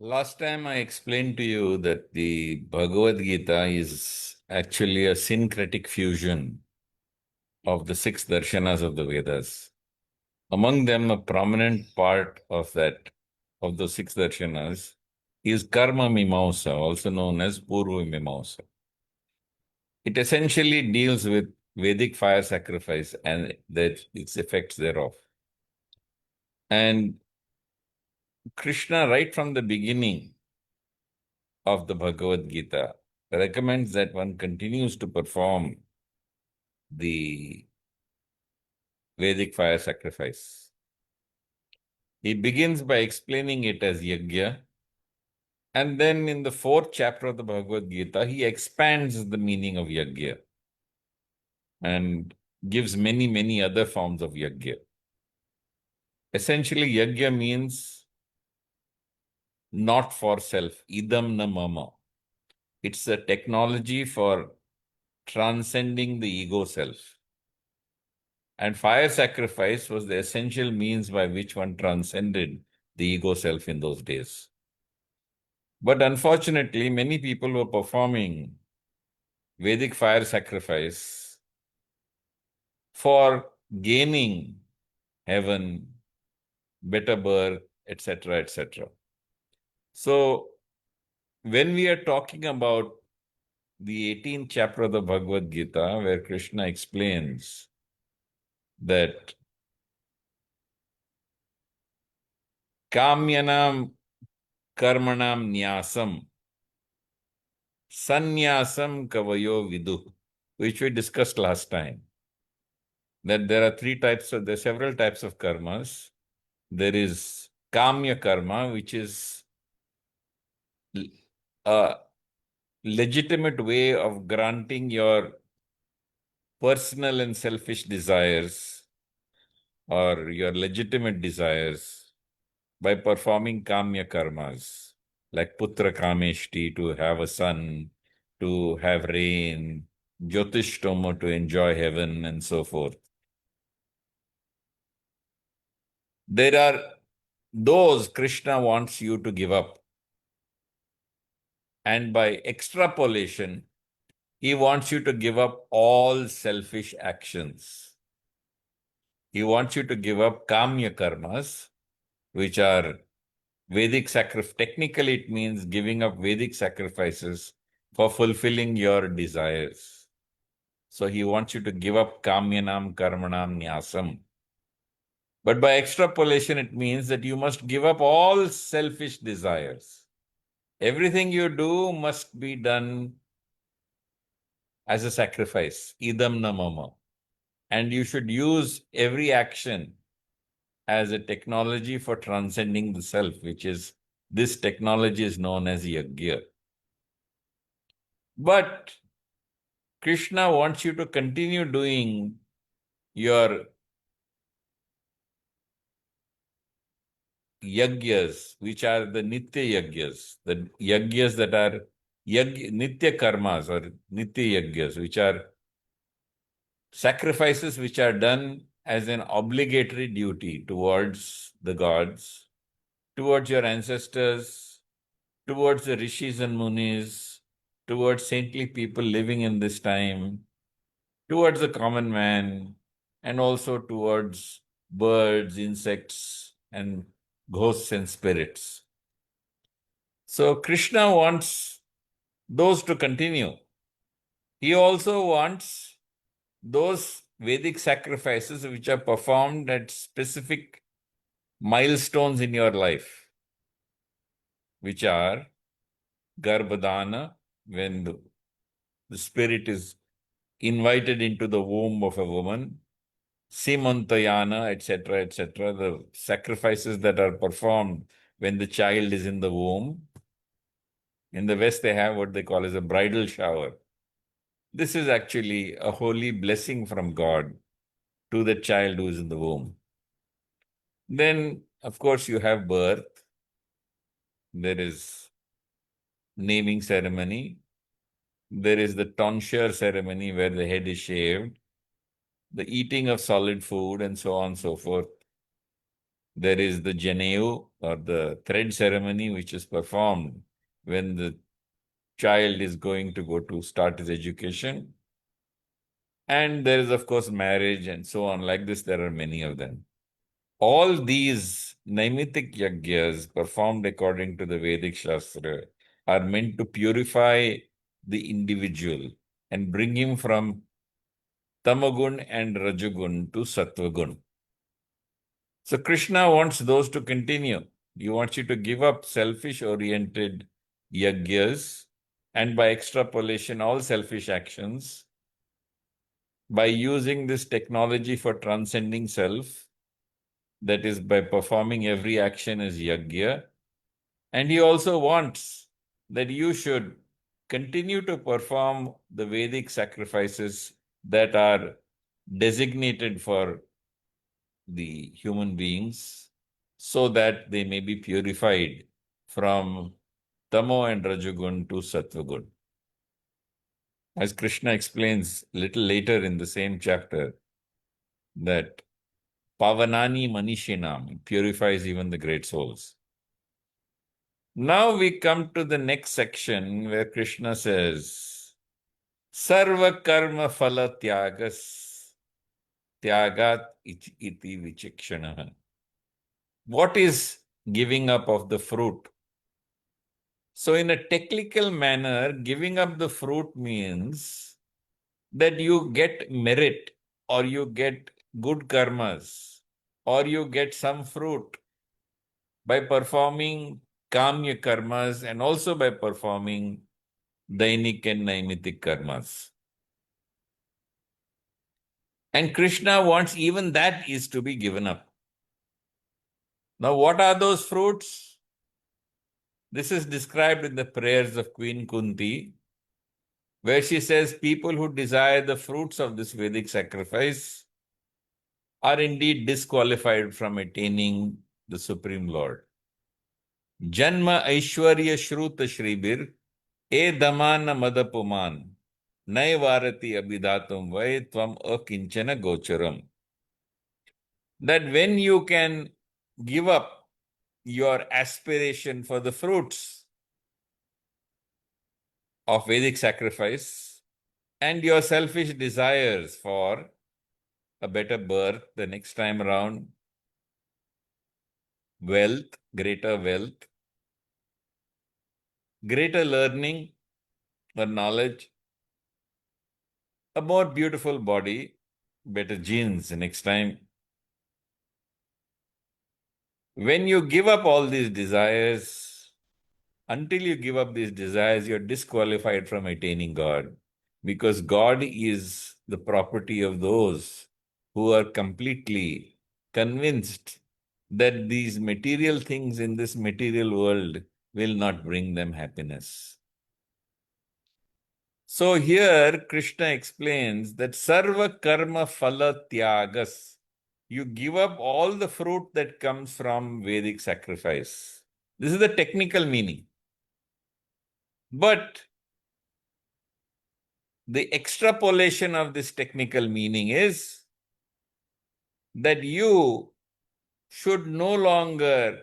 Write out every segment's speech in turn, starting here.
Last time I explained to you that the Bhagavad-Gita is actually a syncretic fusion of the six darshanas of the Vedas. Among them, a prominent part of the six darshanas, is Karma Mimamsa, also known as Purva Mimamsa. It essentially deals with Vedic fire sacrifice and its effects thereof. And Krishna, right from the beginning of the Bhagavad Gita, recommends that one continues to perform the Vedic fire sacrifice. He begins by explaining it as yajna, and then in the fourth chapter of the Bhagavad Gita, he expands the meaning of yajna and gives many, many other forms of yajna. Essentially, yajna means not for self, idam na mama. It's a technology for transcending the ego self. And fire sacrifice was the essential means by which one transcended the ego self in those days. But unfortunately, many people were performing Vedic fire sacrifice for gaining heaven, better birth, etc., etc. So, when we are talking about the 18th chapter of the Bhagavad Gita, where Krishna explains that Kamyanam Karmanam Nyasam Sannyasam Kavayo Vidu, which we discussed last time, that there are several types of karmas. There is Kamya karma, which is a legitimate way of granting your personal and selfish desires or your legitimate desires by performing Kamya karmas, like Putra Kameshti, to have a son, to have rain, Jyotishtoma, to enjoy heaven, and so forth. There are those Krishna wants you to give up. And by extrapolation, he wants you to give up all selfish actions. He wants you to give up kamya karmas, which are Vedic sacrifice. Technically, it means giving up Vedic sacrifices for fulfilling your desires. So he wants you to give up kamyanam karmanam nyasam. But by extrapolation, it means that you must give up all selfish desires. Everything you do must be done as a sacrifice, idam na mama. And you should use every action as a technology for transcending the self, which is, this technology is known as yajna. But Krishna wants you to continue doing your yajnas, which are the nitya yajnas, the yajnas that are nitya karmas or nitya yajnas, which are sacrifices which are done as an obligatory duty towards the gods, towards your ancestors, towards the rishis and munis, towards saintly people living in this time, towards the common man, and also towards birds, insects, and ghosts and spirits. So Krishna wants those to continue. He also wants those Vedic sacrifices which are performed at specific milestones in your life, which are Garbhadana, when the spirit is invited into the womb of a woman, Simantayana, etc., etc., the sacrifices that are performed when the child is in the womb. In the West, they have what they call as a bridal shower. This is actually a holy blessing from God to the child who is in the womb. Then, of course, you have birth. There is naming ceremony. There is the tonsure ceremony where the head is shaved, the eating of solid food, and so on and so forth. There is the Janeu, or the thread ceremony, which is performed when the child is going to go to start his education. And there is, of course, marriage and so on. Like this, there are many of them. All these Naimitic Yagyas performed according to the Vedic Shastra are meant to purify the individual and bring him from Tamagun and Rajagun to Sattvagun. So Krishna wants those to continue. He wants you to give up selfish-oriented yagyas and by extrapolation, all selfish actions. By using this technology for transcending self, that is by performing every action as yagya. And he also wants that you should continue to perform the Vedic sacrifices that are designated for the human beings so that they may be purified from Tamo and Rajagun to Sattvagun. As Krishna explains a little later in the same chapter, that Pavanani Manishinam purifies even the great souls. Now we come to the next section where Krishna says, Sarva karma phala tyagat iti vichikshana. What is giving up of the fruit? So in a technical manner, giving up the fruit means that you get merit or you get good karmas or you get some fruit by performing kamya karmas and also by performing dainik and naimitic karmas. And Krishna wants even that is to be given up. Now, what are those fruits? This is described in the prayers of Queen Kunti, where she says people who desire the fruits of this Vedic sacrifice are indeed disqualified from attaining the Supreme Lord. Janma Aishwarya Shruta Shribir E Damana Madapuman Naivarati Abhidatum Vai Tvam Akinchana Gocharam. That when you can give up your aspiration for the fruits of Vedic sacrifice and your selfish desires for a better birth the next time around, wealth, greater learning or knowledge, a more beautiful body, better genes next time. When you give up all these desires, until you give up these desires, you're disqualified from attaining God, because God is the property of those who are completely convinced that these material things in this material world will not bring them happiness. So here Krishna explains that sarva karma phala tyagas. You give up all the fruit that comes from Vedic sacrifice. This is the technical meaning. But the extrapolation of this technical meaning is that you should no longer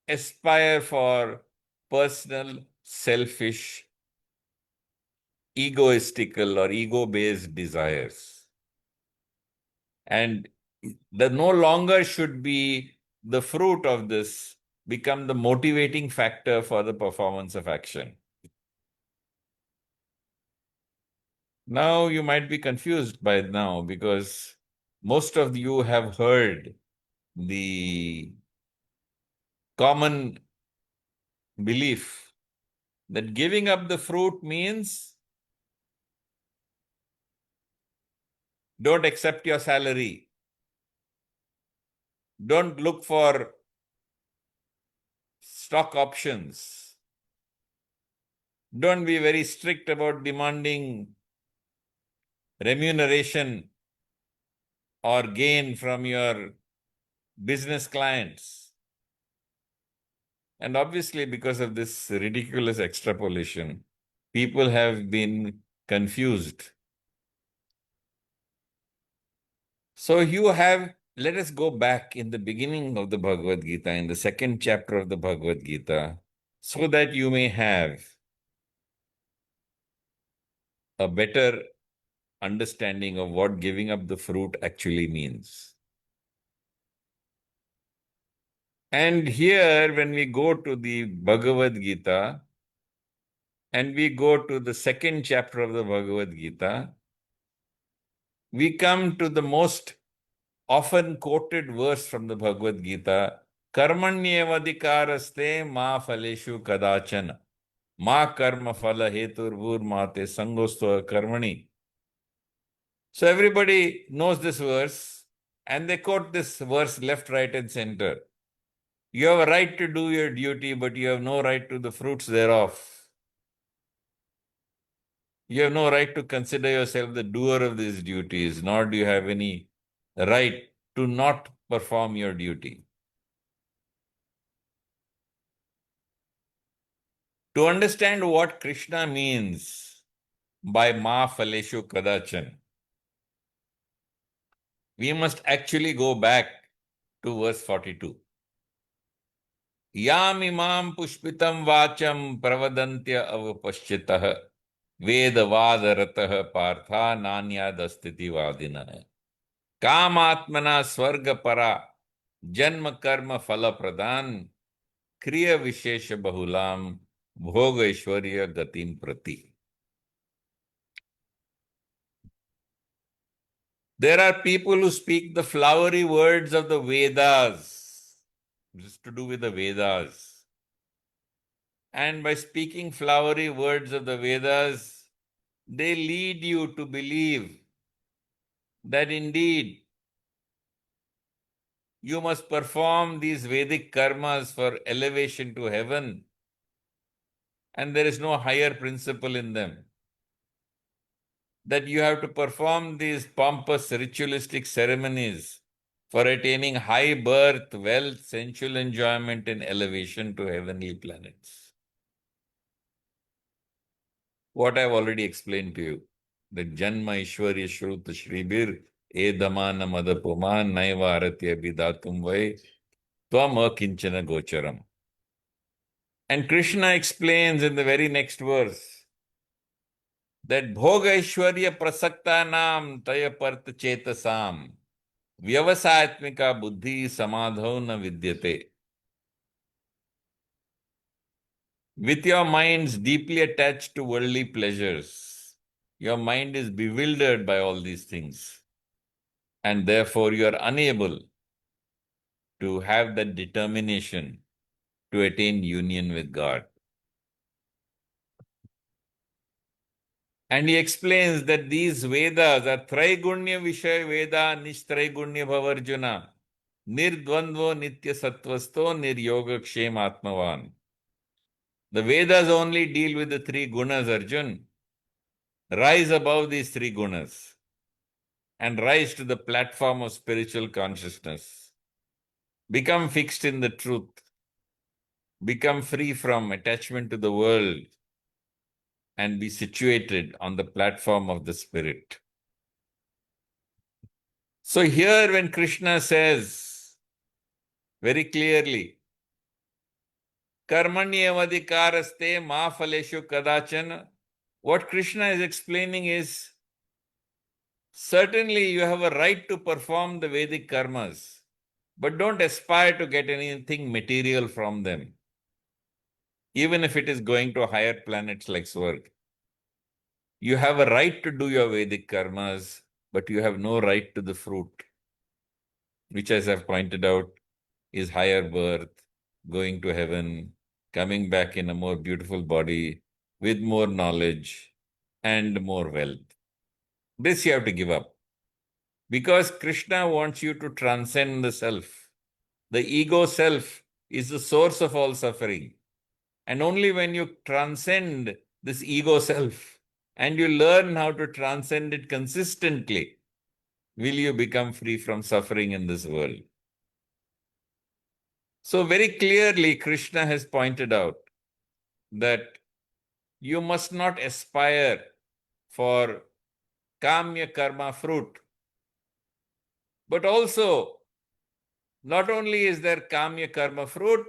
aspire for personal, selfish, egoistical or ego-based desires. And the no longer should be the fruit of this become the motivating factor for the performance of action. Now you might be confused by now because most of you have heard the common belief that giving up the fruit means don't accept your salary. Don't look for stock options. Don't be very strict about demanding remuneration or gain from your business clients. And obviously, because of this ridiculous extrapolation, people have been confused. So you have Let us go back in the beginning of the Bhagavad-Gita, in the second chapter of the Bhagavad-Gita, so that you may have a better understanding of what giving up the fruit actually means. And here, when we go to the Bhagavad-Gita, and we go to the second chapter of the Bhagavad-Gita, we come to the most often quoted verse from the Bhagavad-Gita, Karmanyevadikaraste ma phaleshu kadachana, ma karma phala heturvur mate sangosto karmani. So everybody knows this verse, and they quote this verse left, right, and center. You have a right to do your duty, but you have no right to the fruits thereof. You have no right to consider yourself the doer of these duties, nor do you have any right to not perform your duty. To understand what Krishna means by Ma Phaleshu Kadachan, we must actually go back to verse 42. Yam imam pushpitam vacham pravadantya avapaschitah vedavadarataha partha nanyadastiti vadinah kamatmana swargapara janma karma phala pradhan kriya vishesha bahulam bhoga ishwarya gatim prati. There are people who speak the flowery words of the Vedas. This is to do with the Vedas. And by speaking flowery words of the Vedas, they lead you to believe that indeed you must perform these Vedic karmas for elevation to heaven, and there is no higher principle in them. That you have to perform these pompous ritualistic ceremonies for attaining high birth, wealth, sensual enjoyment, and elevation to heavenly planets. What I've already explained to you, that Janma Ishwarya Shruta Shribir Edamana Madapuman Naiva Aratya Bidatum Vai Tvam Akinchana Gocharam. And Krishna explains in the very next verse that Bhoga Ishwarya Prasakta Nam Taya Part Chetasam Vyavasatmika Buddhi Samadho Na Vidyate. With your minds deeply attached to worldly pleasures, your mind is bewildered by all these things, and therefore you are unable to have that determination to attain union with God. And he explains that these Vedas are Traigunya Vishaya Veda Nishtraigunya Bhavarjuna Nirdvandvo Nitya Sattvasto Niryoga Kshem Atmavan. The Vedas only deal with the three gunas, Arjun. Rise above these three gunas and rise to the platform of spiritual consciousness. Become fixed in the truth. Become free from attachment to the world and be situated on the platform of the spirit. So here when Krishna says very clearly, Karmanyevadikaraste ma phaleshu kadachana, what Krishna is explaining is, certainly you have a right to perform the Vedic karmas, but don't aspire to get anything material from them, even if it is going to higher planets like Swarg. You have a right to do your Vedic karmas, but you have no right to the fruit, which, as I've pointed out, is higher birth, going to heaven, coming back in a more beautiful body, with more knowledge and more wealth. This you have to give up. Because Krishna wants you to transcend the self. The ego self is the source of all suffering. And only when you transcend this ego self and you learn how to transcend it consistently, will you become free from suffering in this world. So very clearly, Krishna has pointed out that you must not aspire for kamya karma fruit, but also Not only is there kamya karma fruit,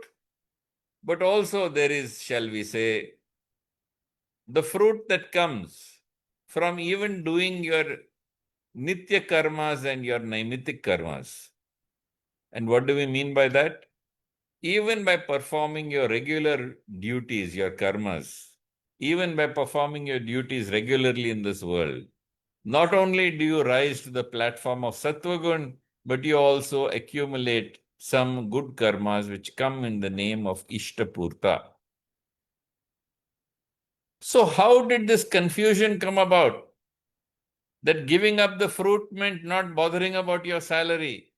but also there is, shall we say, the fruit that comes from even doing your nitya karmas and your naimitik karmas. And what do we mean by that? Even by performing your regular duties, your karmas, even by performing your duties regularly in this world, not only do you rise to the platform of Sattvagun, but you also accumulate some good karmas which come in the name of Ishtapurta. So, how did this confusion come about? That giving up the fruit meant not bothering about your salary,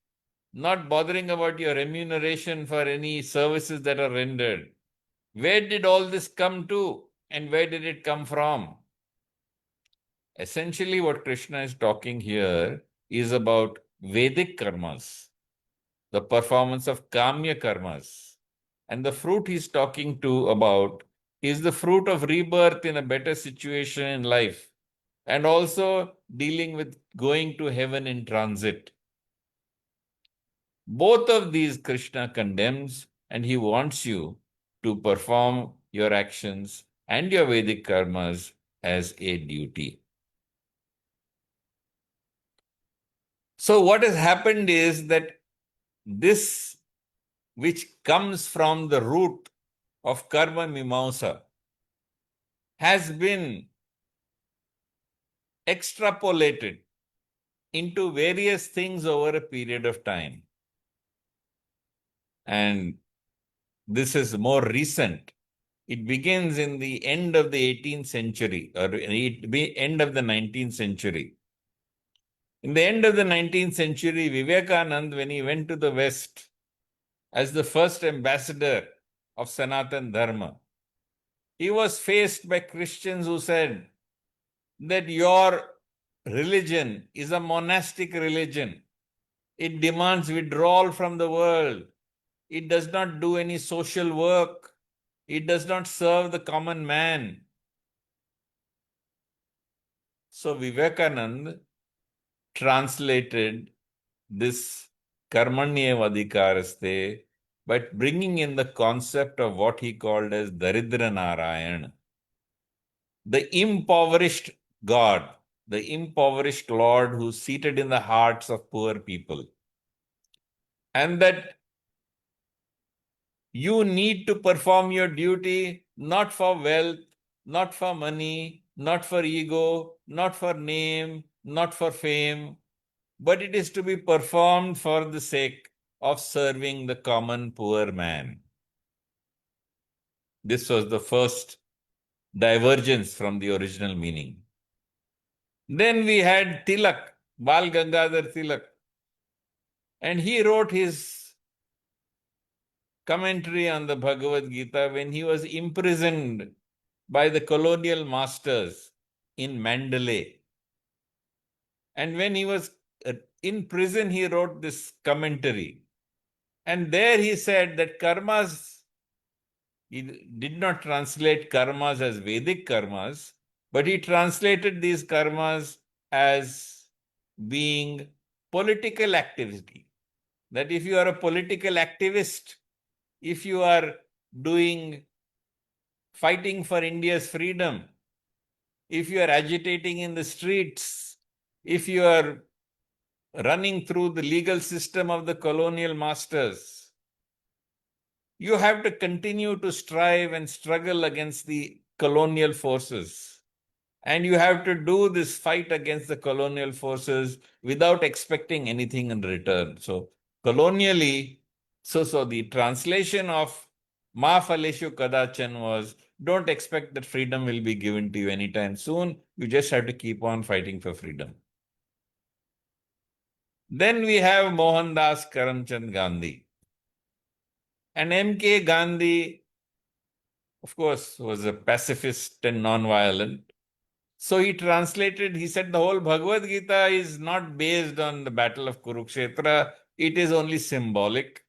not bothering about your remuneration for any services that are rendered. Where did all this come to, and where did it come from? Essentially, what Krishna is talking here is about Vedic karmas, the performance of Kamya karmas. And the fruit he's talking to about is the fruit of rebirth in a better situation in life, and also dealing with going to heaven in transit. Both of these Krishna condemns, and he wants you to perform your actions and your Vedic karmas as a duty. So, what has happened is that this, which comes from the root of karma mimamsa, has been extrapolated into various things over a period of time. And this is more recent. It begins in the end of the 18th century or end of the 19th century. In the end of the 19th century, Vivekananda, when he went to the West as the first ambassador of Sanatan Dharma, he was faced by Christians who said that your religion is a monastic religion. It demands withdrawal from the world. It does not do any social work. It does not serve the common man. So Vivekananda translated this Karmanyevadhikaraste by bringing in the concept of what he called as Daridra Narayan, the impoverished God, the impoverished Lord who's seated in the hearts of poor people. And that you need to perform your duty not for wealth, not for money, not for ego, not for name, not for fame, but it is to be performed for the sake of serving the common poor man. This was the first divergence from the original meaning. Then we had Tilak, Bal Gangadhar Tilak, and he wrote his commentary on the Bhagavad-Geeta when he was imprisoned by the colonial masters in Mandalay. And when he was in prison, he wrote this commentary. And there he said that karmas, he did not translate karmas as Vedic karmas, but he translated these karmas as being political activity. That if you are a political activist, if you are fighting for India's freedom, if you are agitating in the streets, if you are running through the legal system of the colonial masters, you have to continue to strive and struggle against the colonial forces. And you have to do this fight against the colonial forces without expecting anything in return. So, colonially, so the translation of Ma Phaleshu Kadachan was don't expect that freedom will be given to you anytime soon. You just have to keep on fighting for freedom. Then we have Mohandas Karamchand Gandhi. And M.K. Gandhi, of course, was a pacifist and non-violent. So he translated, he said the whole Bhagavad Gita is not based on the battle of Kurukshetra, it is only symbolic.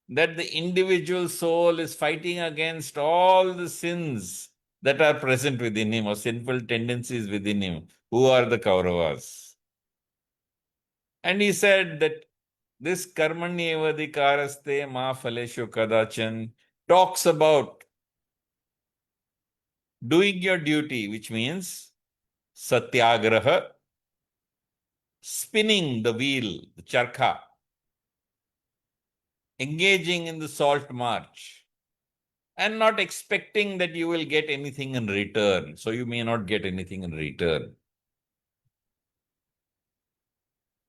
That the individual soul is fighting against all the sins that are present within him or sinful tendencies within him, who are the Kauravas. And he said that This karmanyevadikaraste ma phaleshu kadachan talks about doing your duty, which means satyagraha, spinning the wheel, the charkha, engaging in the salt march, and not expecting that you will get anything in return. So you may not get anything in return.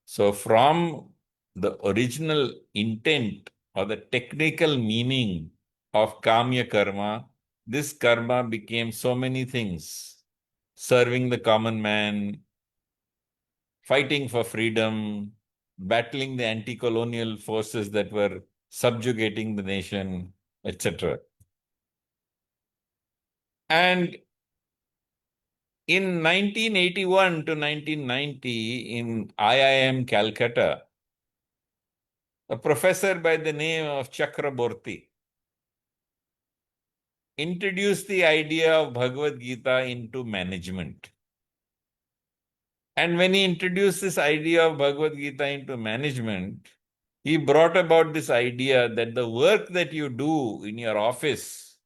So from the original intent or the technical meaning of kamya karma, this karma became so many things. Serving the common man, fighting for freedom, battling the anti-colonial forces that were subjugating the nation, etc. And in 1981 to 1990, in IIM Calcutta, a professor by the name of Chakraborty introduced the idea of Bhagavad-Geeta into management. And when he introduced this idea of Bhagavad-Geeta into management, he brought about this idea that the work that you do in your office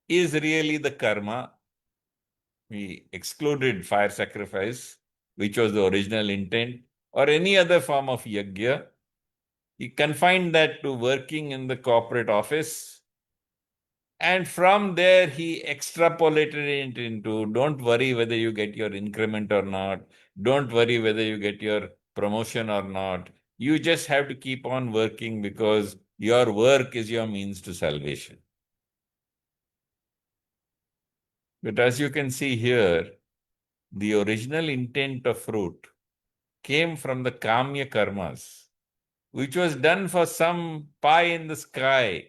is really the karma. He excluded fire sacrifice, which was the original intent, or any other form of yajna. He confined that to working in the corporate office. And from there, he extrapolated it into don't worry whether you get your increment or not. Don't worry whether you get your promotion or not. You just have to keep on working because your work is your means to salvation. But as you can see here, the original intent of fruit came from the kamya karmas, which was done for some pie in the sky,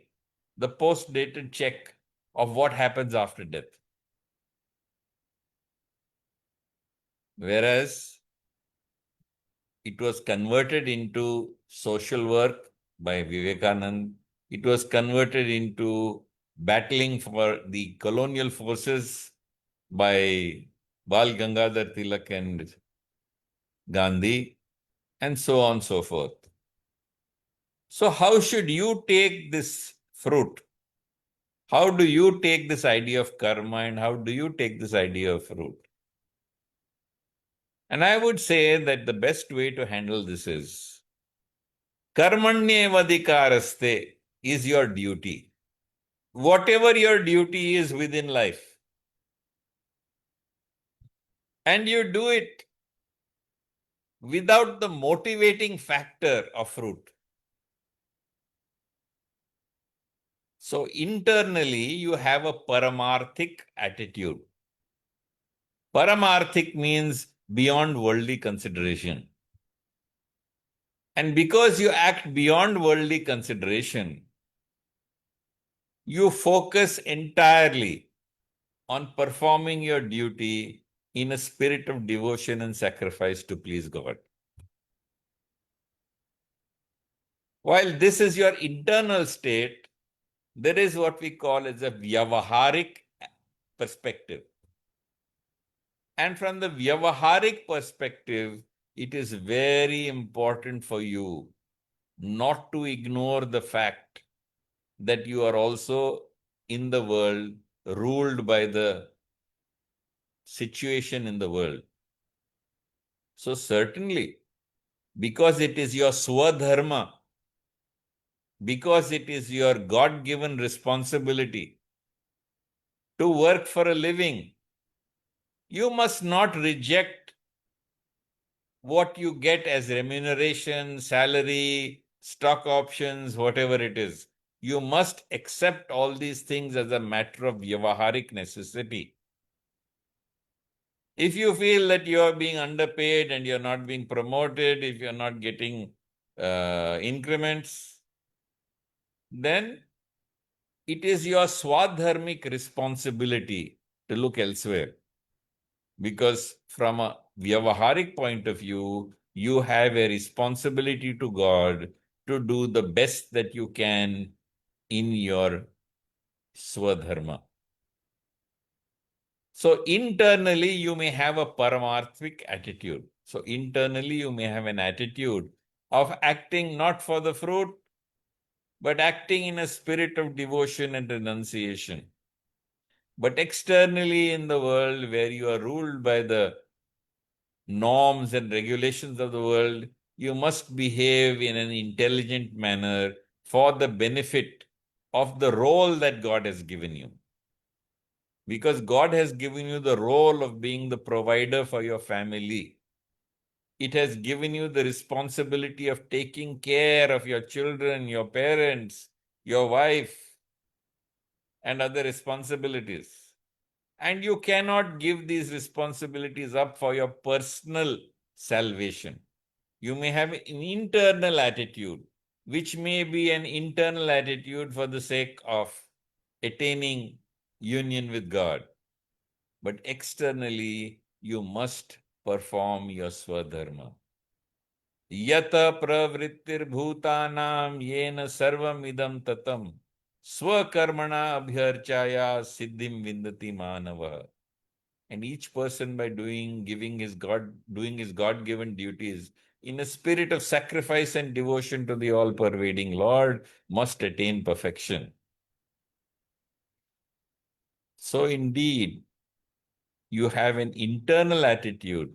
the post-dated check of what happens after death. Whereas it was converted into social work by Vivekanand. It was converted into battling for the colonial forces by Bal Gangadhar Tilak and Gandhi, and so on and so forth. So how should you take this fruit? How do you take this idea of karma and how do you take this idea of fruit? And I would say that the best way to handle this is karmanyevadikaraste is your duty. Whatever your duty is within life, and you do it without the motivating factor of fruit. So internally, you have a paramarthik attitude. Paramarthik means beyond worldly consideration. And because you act beyond worldly consideration, you focus entirely on performing your duty in a spirit of devotion and sacrifice to please God. While this is your internal state, there is what we call as a vyavaharik perspective. And from the vyavaharik perspective, it is very important for you not to ignore the fact that you are also in the world ruled by the situation in the world. So certainly, because it is your swadharma, because it is your God-given responsibility to work for a living, you must not reject what you get as remuneration, salary, stock options, whatever it is. You must accept all these things as a matter of vyavaharik necessity. If you feel that you are being underpaid and you're not being promoted, if you're not getting increments, then it is your swadharmic responsibility to look elsewhere. Because from a vyavaharik point of view, you have a responsibility to God to do the best that you can in your swadharma. So internally, you may have a paramarthik attitude. So internally, you may have an attitude of acting not for the fruit, but acting in a spirit of devotion and renunciation. But externally in the world, where you are ruled by the norms and regulations of the world, you must behave in an intelligent manner for the benefit of the role that God has given you. Because God has given you the role of being the provider for your family. It has given you the responsibility of taking care of your children, your parents, your wife, and other responsibilities. And you cannot give these responsibilities up for your personal salvation. You may have an internal attitude, which may be an internal attitude for the sake of attaining union with God. But externally, you must perform your swadharma. Yata pravrittir bhutanam yena sarvam idam tatam swakarmana abhyarchaya siddhim vindati manava. And each person, by doing his God-given duties in a spirit of sacrifice and devotion to the all-pervading Lord, must attain perfection. So indeed, you have an internal attitude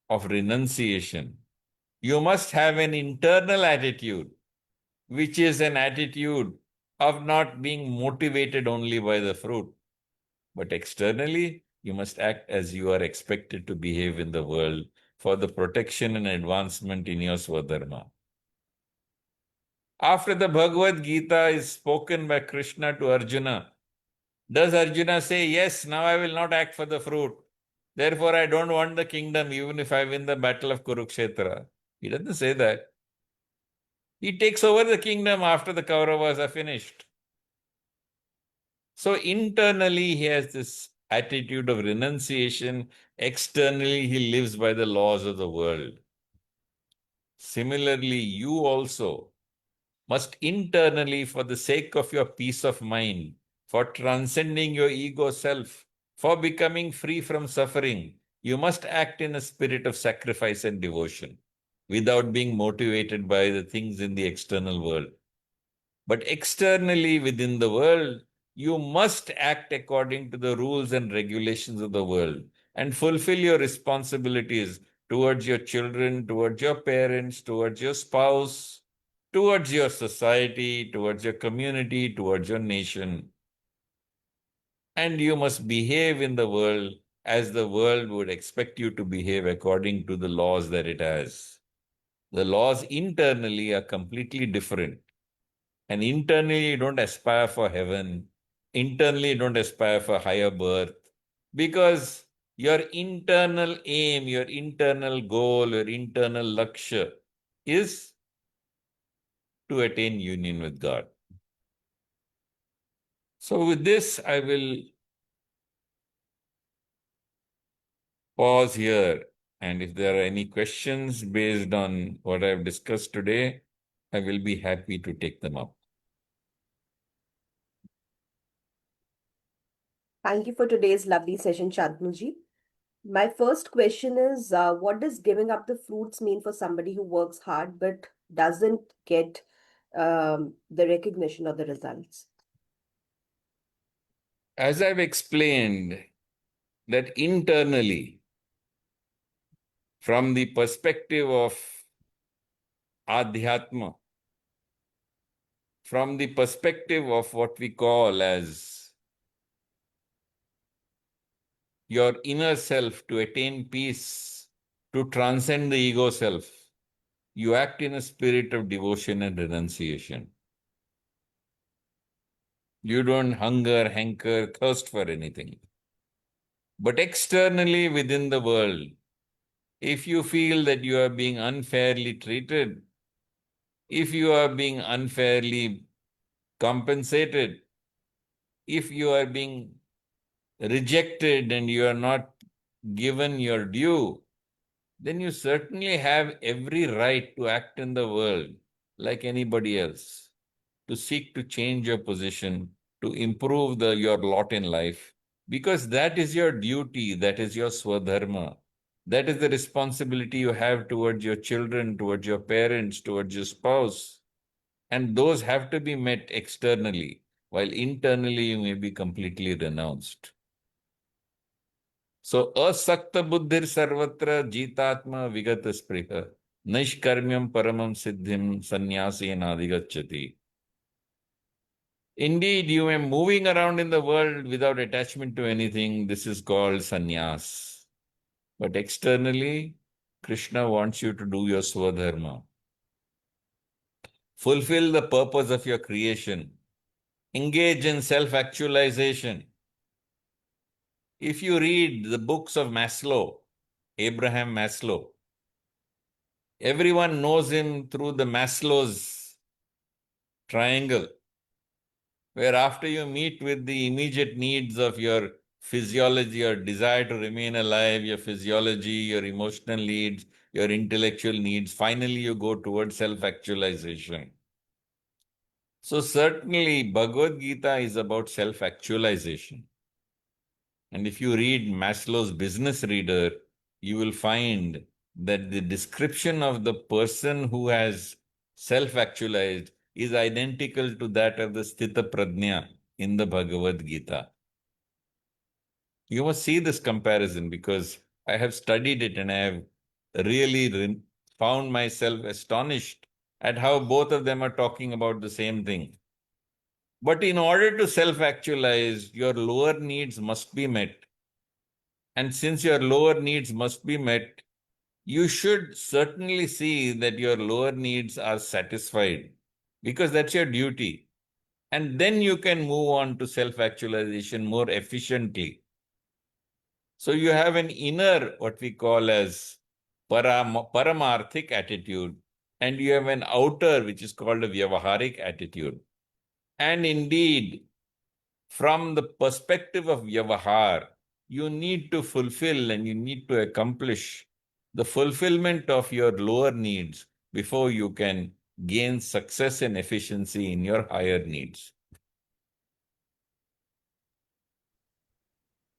of renunciation. You must have an internal attitude, which is an attitude of not being motivated only by the fruit, but externally, you must act as you are expected to behave in the world for the protection and advancement in your Swadharma. After the Bhagavad-Gita is spoken by Krishna to Arjuna, does Arjuna say, yes, now I will not act for the fruit. Therefore, I don't want the kingdom even if I win the battle of Kurukshetra? He doesn't say that. He takes over the kingdom after the Kauravas are finished. So internally, he has this attitude of renunciation. Externally, he lives by the laws of the world. Similarly, you also must internally, for the sake of your peace of mind, for transcending your ego self, for becoming free from suffering, you must act in a spirit of sacrifice and devotion without being motivated by the things in the external world. But externally within the world, you must act according to the rules and regulations of the world and fulfill your responsibilities towards your children, towards your parents, towards your spouse, towards your society, towards your community, towards your nation. And you must behave in the world as the world would expect you to behave according to the laws that it has. The laws internally are completely different. And internally, you don't aspire for heaven. Internally, you don't aspire for higher birth. Because your internal aim, your internal goal, your internal laksha is to attain union with God. So with this, I will pause here. And if there are any questions based on what I've discussed today, I will be happy to take them up. Thank you for today's lovely session, Shantnuji. My first question is what does giving up the fruits mean for somebody who works hard but doesn't get the recognition or the results? As I've explained, that internally, from the perspective of Adhyatma, from the perspective of what we call as your inner self to attain peace, to transcend the ego self, you act in a spirit of devotion and renunciation. You don't hunger, hanker, thirst for anything. But externally within the world, if you feel that you are being unfairly treated, if you are being unfairly compensated, if you are being rejected and you are not given your due, then you certainly have every right to act in the world like anybody else, to seek to change your position, to improve your lot in life. Because that is your duty, that is your swadharma. That is the responsibility you have towards your children, towards your parents, towards your spouse. And those have to be met externally, while internally you may be completely renounced. So, asakta buddhir sarvatra jitatma vigata spriha nishkarmyam paramam siddhim sannyasena adhigacchati. Indeed, you are moving around in the world without attachment to anything. This is called sannyas. But externally, Krishna wants you to do your swadharma. Fulfill the purpose of your creation. Engage in self-actualization. If you read the books of Maslow, Abraham Maslow, everyone knows him through the Maslow's triangle, where after you meet with the immediate needs of your physiology, your desire to remain alive, your physiology, your emotional needs, your intellectual needs, finally you go towards self-actualization. So certainly Bhagavad-Gita is about self-actualization. And if you read Maslow's Business Reader, you will find that the description of the person who has self-actualized is identical to that of the Sthita Prajna in the Bhagavad Gita. You must see this comparison because I have studied it and I have really found myself astonished at how both of them are talking about the same thing. But in order to self-actualize, your lower needs must be met. And since your lower needs must be met, you should certainly see that your lower needs are satisfied because that's your duty. And then you can move on to self-actualization more efficiently. So you have an inner, what we call as paramarthik attitude, and you have an outer, which is called a vyavaharik attitude. And indeed, from the perspective of Vyavahar, you need to fulfill and you need to accomplish the fulfillment of your lower needs before you can gain success and efficiency in your higher needs.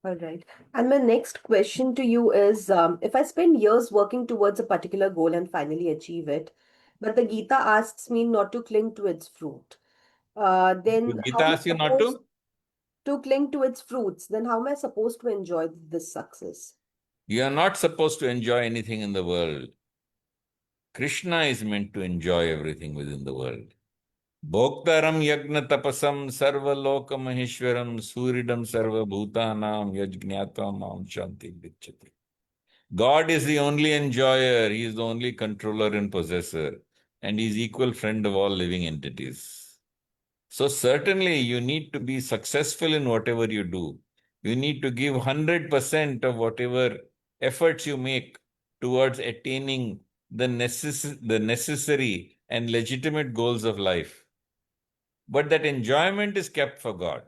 All right. And my next question to you is if I spend years working towards a particular goal and finally achieve it, but the Gita asks me not to cling to its fruit, The then Gita how am I asks you not supposed to? to cling to its fruits? Then how am I supposed to enjoy this success? You are not supposed to enjoy anything in the world. Krishna is meant to enjoy everything within the world. Bhoktaram yagna tapasam sarva loka maheshwaram suridam sarva bhutanam yajgnyatam mam shanti vichati. God is the only enjoyer, He is the only controller and possessor, and He is equal friend of all living entities. So certainly you need to be successful in whatever you do. You need to give 100% of whatever efforts you make towards attaining the necessary and legitimate goals of life. But that enjoyment is kept for God.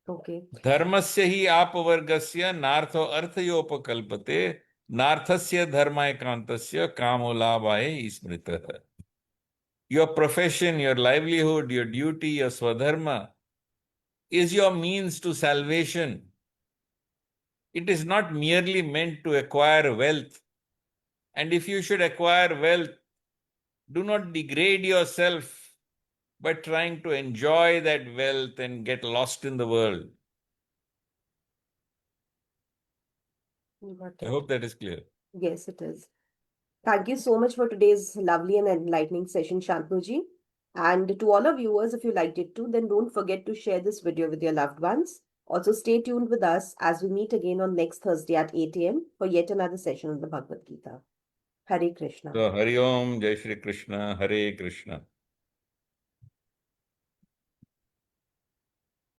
Okay. धर्मस्य ही आपवर्गस्य नार्थो अर्थयोपकल्पते नार्थस्य धर्मायकांतस्य कामोलाभाय स्मृतः. Your profession, your livelihood, your duty, your swadharma is your means to salvation. It is not merely meant to acquire wealth. And if you should acquire wealth, do not degrade yourself by trying to enjoy that wealth and get lost in the world. Got I it. hope that is clear. Yes, it is. Thank you so much for today's lovely and enlightening session, Shantnuji. And to all our viewers, if you liked it too, then don't forget to share this video with your loved ones. Also, stay tuned with us as we meet again on next Thursday at 8 a.m. for yet another session on the Bhagavad Gita. Hare Krishna. So Hari Om, Jai Shri Krishna, Hare Krishna.